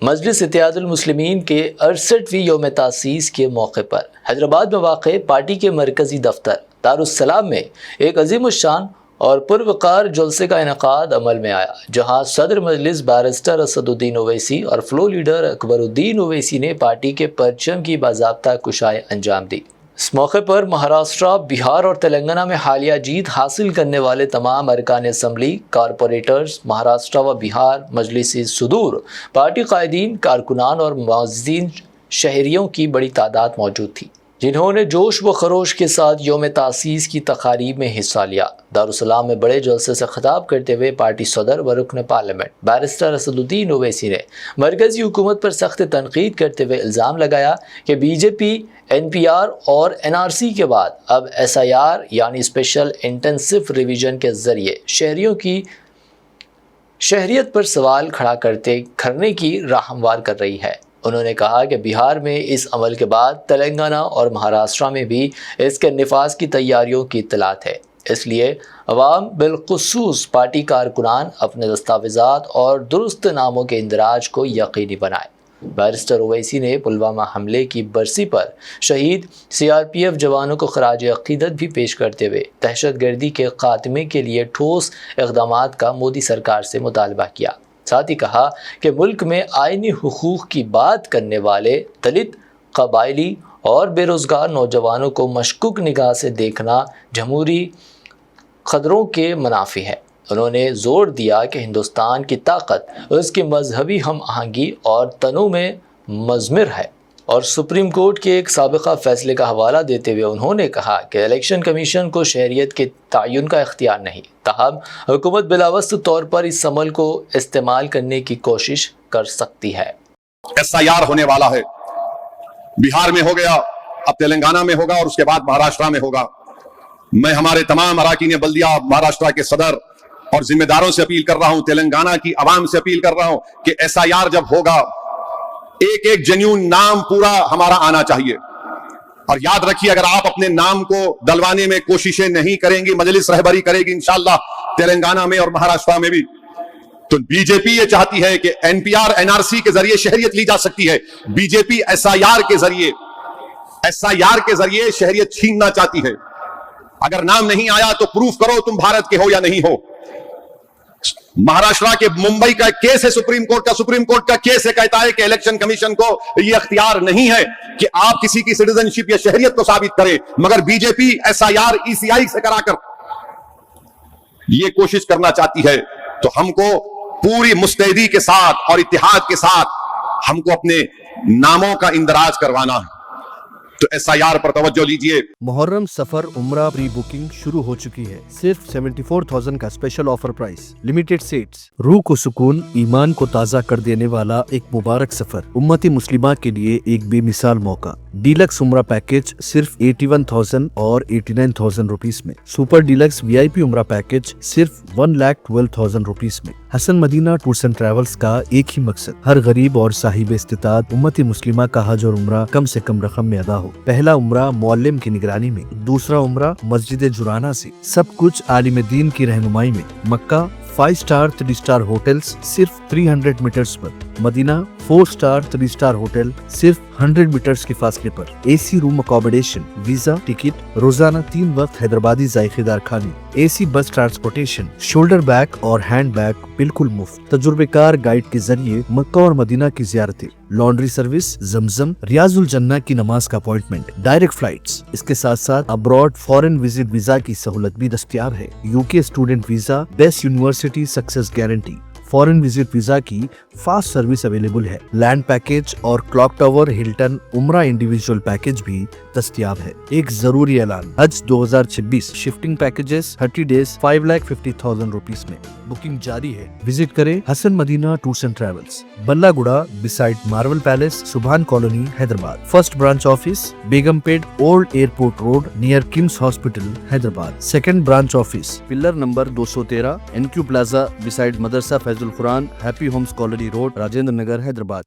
مجلس اتحاد المسلمین کے 68ویں یوم تاسیس کے موقع پر حیدرآباد میں واقع پارٹی کے مرکزی دفتر دارالسلام میں ایک عظیم الشان اور پروقار جلسے کا انعقاد عمل میں آیا، جہاں صدر مجلس بیرسٹر اسد الدین اویسی اور فلور لیڈر اکبر الدین اویسی نے پارٹی کے پرچم کی باضابطہ کشائی انجام دی۔ اس موقع پر مہاراشٹر، بہار اور تلنگانہ میں حالیہ جیت حاصل کرنے والے تمام ارکان اسمبلی، کارپوریٹرز، مہاراشٹر و بہار مجلسی صدور، پارٹی قائدین، کارکنان اور معززین شہریوں کی بڑی تعداد موجود تھی، جنہوں نے جوش و خروش کے ساتھ یوم تاسیس کی تقاریب میں حصہ لیا۔ دارالسلام میں بڑے جلسے سے خطاب کرتے ہوئے پارٹی صدر و رکن پارلیمنٹ بیرسٹر اسد الدین اویسی نے مرکزی حکومت پر سخت تنقید کرتے ہوئے الزام لگایا کہ بی جے پی NPR اور NRC کے بعد اب SIR یعنی اسپیشل انٹینسو ریویژن کے ذریعے شہریوں کی شہریت پر سوال کھڑا کرنے کی راہ ہموار کر رہی ہے۔ انہوں نے کہا کہ بہار میں اس عمل کے بعد تلنگانہ اور مہاراشٹر میں بھی اس کے نفاذ کی تیاریوں کی اطلاعات ہے، اس لیے عوام بالخصوص پارٹی کارکنان اپنے دستاویزات اور درست ناموں کے اندراج کو یقینی بنائیں۔ بیرسٹر اویسی نے پلوامہ حملے کی برسی پر شہید CRPF جوانوں کو خراج عقیدت بھی پیش کرتے ہوئے دہشت گردی کے خاتمے کے لیے ٹھوس اقدامات کا مودی سرکار سے مطالبہ کیا۔ ساتھ ہی کہا کہ ملک میں آئینی حقوق کی بات کرنے والے دلت، قبائلی اور بے روزگار نوجوانوں کو مشکوک نگاہ سے دیکھنا جمہوری قدروں کے منافی ہے۔ انہوں نے زور دیا کہ ہندوستان کی طاقت اس کی مذہبی ہم آہنگی اور تنوع میں مضمر ہے، اور سپریم کورٹ کے ایک سابقہ فیصلے کا حوالہ دیتے ہوئے انہوں نے کہا کہ الیکشن کمیشن کو شہریت کے تعین کا اختیار نہیں، تاہم حکومت بلاوسط طور پر اس عمل کو استعمال کرنے کی کوشش کر سکتی ہے۔ SIR ہونے والا ہے، بہار میں ہو گیا، اب تلنگانہ میں ہوگا اور اس کے بعد مہاراشٹر میں ہوگا۔ میں ہمارے تمام اراکین بلدیہ مہاراشٹر کے صدر اور ذمہ داروں سے اپیل کر رہا ہوں، تلنگانہ کی عوام سے اپیل کر رہا ہوں کہ SIR جب ہوگا ایک ایک جنیون نام پورا ہمارا آنا چاہیے، اور یاد رکھیے اگر آپ اپنے نام کو دلوانے میں کوششیں نہیں کریں گی، مجلس رہبری کرے گی انشاءاللہ تلنگانہ میں اور مہاراشٹر میں بھی، تو بی جے پی یہ چاہتی ہے کہ NPR NRC کے ذریعے شہریت لی جا سکتی ہے، بی جے پی SIR کے ذریعے شہریت چھیننا چاہتی ہے۔ اگر نام نہیں آیا تو پروف کرو تم بھارت کے ہو یا نہیں ہو۔ مہاراشٹر کے ممبئی کا کیس ہے، سپریم کورٹ کا کیس ہے، کہتا ہے کہ الیکشن کمیشن کو یہ اختیار نہیں ہے کہ آپ کسی کی سٹیزن شپ یا شہریت کو ثابت کریں، مگر بی جے پی SIR ECI سے کرا کر یہ کوشش کرنا چاہتی ہے۔ تو ہم کو پوری مستعدی کے ساتھ اور اتحاد کے ساتھ ہم کو اپنے ناموں کا اندراج کروانا ہے، تو SIR پر توجہ لیجئے۔ محرم سفر عمرہ پری بکنگ شروع ہو چکی ہے، صرف 74,000 کا special offer price, limited seats, روح کو سکون، ایمان کو تازہ کر دینے والا ایک مبارک سفر، امتی مسلمہ کے لیے ایک بے مثال موقع۔ ڈیلکس عمرہ پیکج صرف 81,000 اور 89,000 روپیز میں، سپر ڈیلکس VIP عمرہ پیکج صرف 1,12,000 روپیز میں۔ حسن مدینہ ٹورز اینڈ ٹریولز کا ایک ہی مقصد، ہر غریب اور صاحب استطاعت امتی مسلمہ کا حج اور عمرہ کم سے کم رقم میں ادا ہو۔ پہلا عمرہ معلم کی نگرانی میں، دوسرا عمرہ مسجد جرانہ سے، سب کچھ عالم دین کی رہنمائی میں۔ مکہ 5 سٹار 3 سٹار ہوٹلز صرف 300 میٹرز پر، مدینہ 4 سٹار 3 سٹار ہوٹل صرف 100 میٹرز کے فاصلے پر، AC روم اکوموڈیشن، ویزا، ٹکٹ، روزانہ 3 وقت حیدرآبادی ذائقے دار کھانے، AC بس ٹرانسپورٹیشن، شولڈر بیگ اور ہینڈ بیگ بالکل مفت، تجربے کار گائیڈ کے ذریعے مکہ اور مدینہ کی زیارتیں، لانڈری سروس، زمزم، ریاض الجنہ کی نماز کا اپوائنٹمنٹ، ڈائریکٹ فلائٹس۔ اس کے ساتھ ساتھ ابراڈ فورن وزٹ ویزا کی سہولت بھی دستیاب ہے، UK student visa, best university success guarantee, foreign visit visa کی فاسٹ سروس اویلیبل ہے، لینڈ پیکج اور کلاک ٹاور ہلٹن عمرہ انڈیویجول پیکج بھی دستیاب ہے۔ ایک ضروری اعلان، حج 2026 شفٹنگ پیکجز 30 ڈیز 5,50,000 روپیز میں، بکنگ جاری ہے۔ وزٹ کریں Hasan Madina tours and travels, بلہ گڑا beside Marvel Palace, Subhan colony, Hyderabad. First branch office Begumpet old airport road near کمس hospital, Hyderabad. Second branch office pillar number 213 NQ plaza beside Madrasa Faiz ul-Quran, happy homes colony road, Rajendra Nagar, Hyderabad.